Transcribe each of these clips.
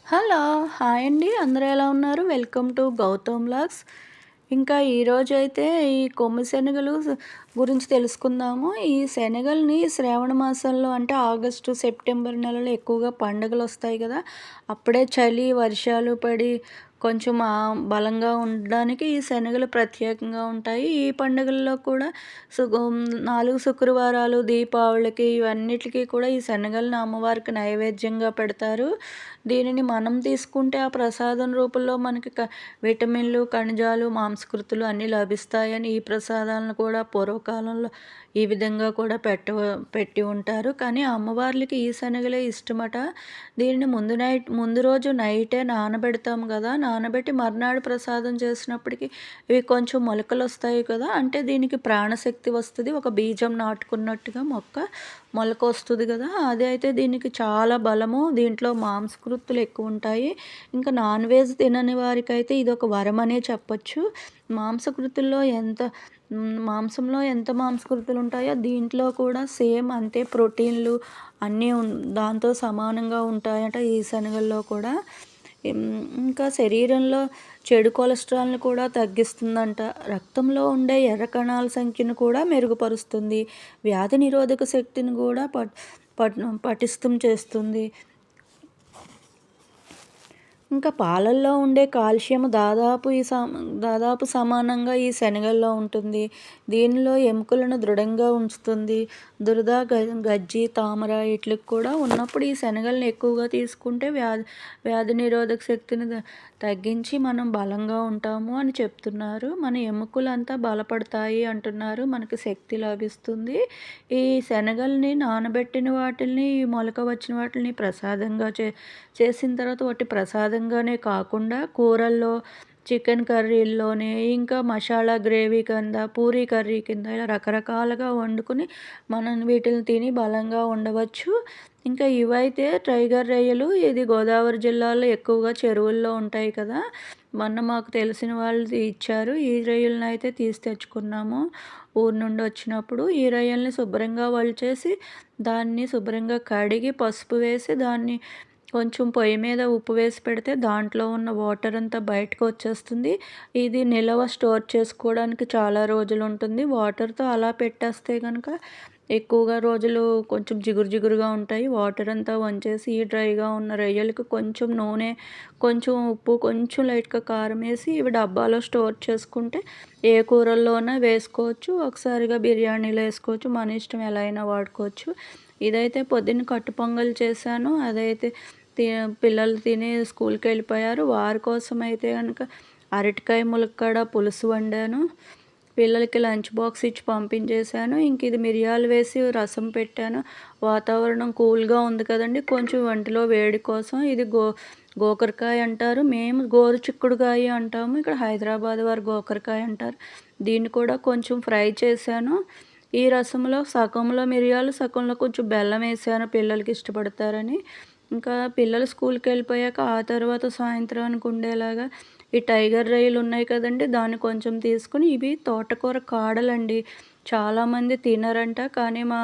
Hello! Hi అండి. అందరూ ఎలా ఉన్నారు? Welcome to Gautam vlogs. ఇంకా ఈరోజైతే ఈ కొమ్ము శనగలు గురించి తెలుసుకుందాము. ఈ శనగల్ని శ్రావణ మాసంలో అంటే ఆగస్టు, సెప్టెంబర్ నెలలో ఎక్కువగా పండుగలొస్తాయి కదా! అప్పుడే చలి, వర్షాలు పడి కొంచెం బలంగా ఉండడానికి ఈ శనగలు ప్రత్యేకంగా ఉంటాయి. ఈ పండుగల్లో కూడా 4 శుక్రవారాలు, దీపావళికి ఇవన్నిటికి కూడా ఈ శనగలను అమ్మవారికి నైవేద్యంగా పెడతారు. దీనిని మనం తీసుకుంటే ఆ ప్రసాదం రూపంలో మనకి విటమిన్లు, ఖనిజాలు, మాంసకృతులు అన్నీ లభిస్తాయని ఈ ప్రసాదాలను కూడా పూర్వకాలంలో ఈ విధంగా కూడా పెట్టి ఉంటారు. కానీ అమ్మవార్లకి ఈ శనగలే ఇష్టమట. దీనిని ముందు రోజు నైటే నానబెడతాం కదా! నానబెట్టి మర్నాడు ప్రసాదం చేసినప్పటికి ఇవి కొంచెం మొలకలొస్తాయి కదా! అంటే దీనికి ప్రాణశక్తి వస్తది. ఒక బీజం నాటుకున్నట్టుగా మొలకొస్తది కదా! అదే అయితే దీనికి చాలా బలము. దీంట్లో మాంసకృత్తులు ఎక్కువుంటాయి. ఇంకా నాన్ వెజ్ తినని వారికైతే ఇదొక వరమనే చెప్పొచ్చు. మాంసకృతుల్లో మాంసంలో ఎంత మాంసకృతులుంటాయో దీంట్లో కూడా సేమ్ అంతే ప్రోటీన్లు అన్నీ దాంతో సమానంగా ఉంటాయట ఈ శనగల్లో కూడా. ఇంకా శరీరంలో చెడు కొలెస్ట్రాల్‌ని కూడా తగ్గిస్తుందంట. రక్తంలో ఉండే ఎర్ర కణాల సంఖ్యను కూడా మెరుగుపరుస్తుంది. వ్యాధి నిరోధక శక్తిని కూడా పటిష్టం చేస్తుంది. ఇంకా పాలల్లో ఉండే కాల్షియం దాదాపు సమానంగా ఈ శనగల్లో ఉంటుంది. దీనిలో ఎముకలను దృఢంగా ఉంచుతుంది. దురద, గజ్జి, తామర ఈట్లికి కూడా ఉన్నప్పుడు ఈ శనగలను ఎక్కువగా తీసుకుంటే వ్యాధి నిరోధక శక్తిని తగ్గించి మనం బలంగా ఉంటాము అని చెప్తున్నారు. మన ఎముకలంతా బలపడతాయి అంటున్నారు. మనకి శక్తి లభిస్తుంది. ఈ శనగల్ని నానబెట్టిన వాటిల్ని, మొలక వచ్చిన వాటిని ప్రసాదంగా చేసిన తర్వాత ప్రసాదంగానే కాకుండా కూరల్లో, చికెన్ కర్రీల్లోని, ఇంకా మసాలా గ్రేవీ కింద, పూరీ కర్రీ కింద ఇలా రకరకాలుగా వండుకొని మనం వీటిని తిని బలంగా ఉండవచ్చు. ఇంకా ఇవైతే టైగర్ రొయ్యలు ఇది గోదావరి జిల్లాలో ఎక్కువగా చెరువుల్లో ఉంటాయి కదా! మొన్న మాకు తెలిసిన వాళ్ళు ఇచ్చారు. ఈ రొయ్యలనైతే తీసి తెచ్చుకున్నాము ఊరు నుండి వచ్చినప్పుడు. ఈ రొయ్యల్ని శుభ్రంగా వలిచేసి దాన్ని శుభ్రంగా కడిగి పసుపు వేసి దాన్ని కొంచెం పొయ్యి మీద ఉప్పు వేసి పెడితే దాంట్లో ఉన్న వాటర్ అంతా బయటకు వచ్చేస్తుంది. ఇది నిల్వ స్టోర్ చేసుకోవడానికి చాలా రోజులు ఉంటుంది. వాటర్‌తో అలా పెట్టేస్తే గనుక ఎక్కువగా రోజులు కొంచెం జిగురు జిగురుగా ఉంటాయి. వాటర్ అంతా వంచేసి ఈ డ్రైగా ఉన్న రొయ్యలకి కొంచెం నూనె, కొంచెం ఉప్పు, కొంచెం లైట్‌గా కారం వేసి ఇవి డబ్బాలో స్టోర్ చేసుకుంటే ఏ కూరల్లోనా వేసుకోవచ్చు. ఒకసారిగా బిర్యానీలో వేసుకోవచ్చు. మన ఇష్టం ఎలా అయినా వాడుకోవచ్చు. ఇదైతే పొద్దున్న కట్టు పొంగల్ చేశాను. అదైతే పిల్లలు తిని స్కూల్‌కి వెళ్ళిపోయారు. వారి కోసం అయితే గనుక అరటికాయ ములక్కాడ పులుసు వండాను. పిల్లలకి లంచ్ బాక్స్ ఇచ్చి పంపించేశాను. ఇంక ఇది మిరియాలు వేసి రసం పెట్టాను. వాతావరణం కూల్‌గా ఉంది కదండీ! కొంచెం ఒంటిలో వేడి కోసం ఇది గోకరకాయ అంటారు. మేము గోరుచిక్కుడుకాయ అంటాము. ఇక్కడ హైదరాబాద్ వారు గోకరకాయ అంటారు. దీన్ని కూడా కొంచెం ఫ్రై చేశాను. ఈ రసంలో సగంలో మిరియాలు, సగంలో కొంచెం బెల్లం వేసాను పిల్లలకి ఇష్టపడతారని. ఇంకా పిల్లలు స్కూల్‌కి వెళ్ళిపోయాక ఆ తర్వాత సాయంత్రానికి ఉండేలాగా ఈ టైగర్ రొయ్యలు ఉన్నాయి కదండీ! దాన్ని కొంచెం తీసుకొని ఇవి తోటకూర కాడలండి. చాలామంది తినరంట. కానీ మా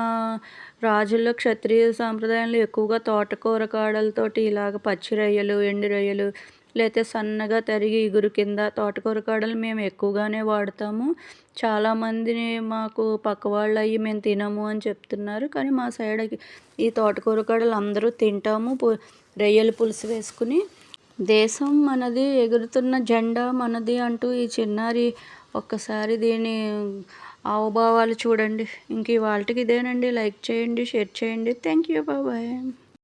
రాజుల్లో క్షత్రియ సాంప్రదాయంలో ఎక్కువగా తోటకూర కాడలతోటి ఇలాగ పచ్చి రొయ్యలు, ఎండు రొయ్యలు లేతే సన్నగా తరిగి ఇగురు కింద తోటకూర కాడలు మేము ఎక్కువగానే వాడతాము. చాలామందిని మాకు పక్క వాళ్ళు అయ్యి మేము తినము అని చెప్తున్నారు. కానీ మా సైడ్ ఈ తోటకూర కాడలు అందరూ తింటాము. రొయ్యల పులుసు వేసుకుని. దేశం మనది, ఎగురుతున్న జెండా మనది అంటూ ఈ చిన్నారి ఒక్కసారి దీని హావభావాలు చూడండి. ఇంక ఇవాల్టికి ఇదేనండి. లైక్ చేయండి, షేర్ చేయండి. Thank you. బాయ్.